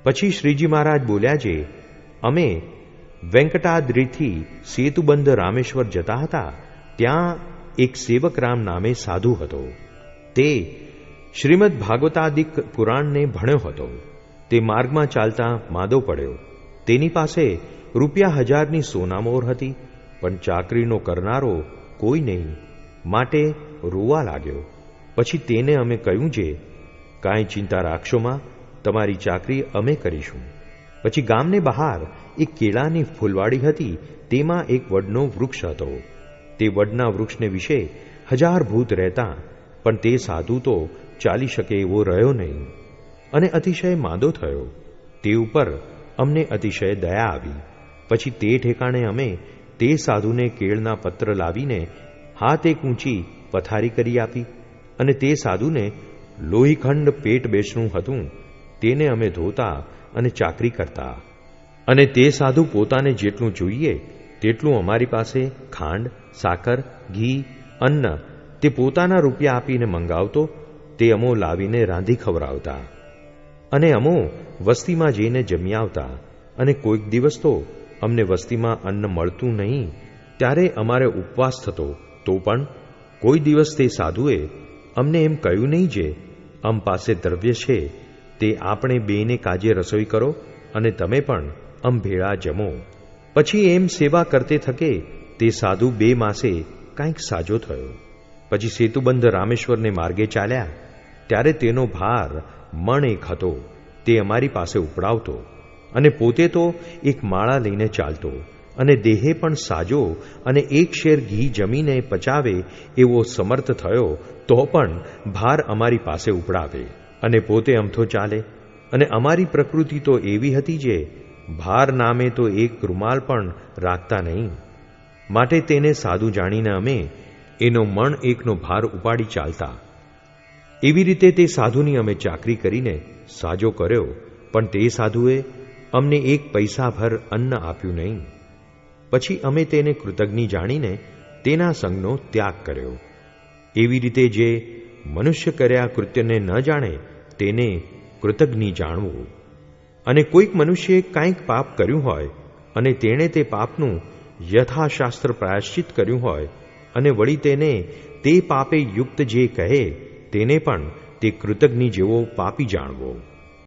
પછી શ્રીજી મહારાજ બોલ્યા છે, અમે વેંકટાદ્રીથી સેતુબંધ રામેશ્વર જતા હતા. ત્યાં એક સેવક રામ નામે સાધુ હતો. તે શ્રીમદ ભાગવતાદિક પુરાણને ભણ્યો હતો. તે માર્ગમાં ચાલતા માંદો પડ્યો. તેની પાસે ₹1000ની સોનામોહર હતી, પણ ચાકરીનો કરનારો કોઈ નહીં, માટે રોવા લાગ્યો. પછી તેને અમે કહ્યું છે, કાંઈ ચિંતા રાખશોમાં, તમારી ચાકરી અમે કરીશું. પછી ગામને બહાર એક કેળાની ફૂલવાડી હતી. તેમાં એક વડનો વૃક્ષ હતો. તે વડના વૃક્ષને વિશે 1000 ભૂત રહેતા, પણ તે સાધુ તો ચાલી શકે એવો રહ્યો નહીં અને અતિશય માંદો થયો. તે ઉપર અમને અતિશય દયા આવી. પછી તે ઠેકાણે અમે તે સાધુને કેળના પત્ર લાવીને હાથ એક ઊંચી પથારી કરી આપી, અને તે સાધુને લોહીખંડ પેટ બેસણું હતું. તેને અમે ધોતા અને ચાકરી કરતા, અને તે સાધુ પોતાને જેટલું જોઈએ તેટલું અમારી પાસે ખાંડ, સાકર, ઘી, અન્ન તે પોતાના રૂપિયા આપીને મંગાવતો. તે અમો લાવીને રાંધી ખવડાવતા, અને અમો વસ્તીમાં જઈને જમી આવતા. અને કોઈક દિવસ તો અમને વસ્તીમાં અન્ન મળતું નહીં, ત્યારે અમારે ઉપવાસ થતો. તો પણ કોઈ દિવસ તે સાધુએ અમને એમ કહ્યું નહીં જે અમ પાસે દ્રવ્ય છે, તે આપણે બેને કાજે રસોઈ કરો અને તમે પણ અમ ભેળા જમો. પછી એમ સેવા કરતે થકે તે સાધુ 2 માસે કાંઈક સાજો થયો. પછી સેતુબંધ રામેશ્વરને માર્ગે ચાલ્યા, ત્યારે તેનો ભાર મણ 1 હતો. તે અમારી પાસે ઉપડાવતો, અને પોતે તો એક માળા લઈને ચાલતો, અને દેહે પણ સાજો અને 1 શેર ઘી જમીને પચાવે એવો સમર્થ થયો. તો પણ ભાર અમારી પાસે ઉપડાવે અને પોતે અમથો ચાલે. અને અમારી પ્રકૃતિ તો એવી હતી જે ભાર નામે તો એક રૂમાલ પણ રાખતા નહીં. માટે તેને સાધુ જાણીને અમે એનો મણ 1નો ભાર ઉપાડી ચાલતા. એવી રીતે તે સાધુની અમે ચાકરી કરીને સાજો કર્યો, પણ તે સાધુએ અમને 1 પૈસા ભર અન્ન આપ્યું નહીં. પછી અમે તેને કૃતજ્ઞ જાણીને તેના સંગનો ત્યાગ કર્યો. એવી રીતે જે મનુષ્ય કર્યા કૃત્યને ન જાણે તેને કૃતજ્ઞ જાણવું. અને કોઈક મનુષ્યએ કાંઈક પાપ કર્યું હોય અને તેણે તે પાપનું યથાશાસ્ત્ર પ્રાયશ્ચિત કર્યું હોય, અને વળી તેને તે પાપે યુક્ત જે કહે તેને પણ તે કૃતજ્ઞ જેવો પાપી જાણવો.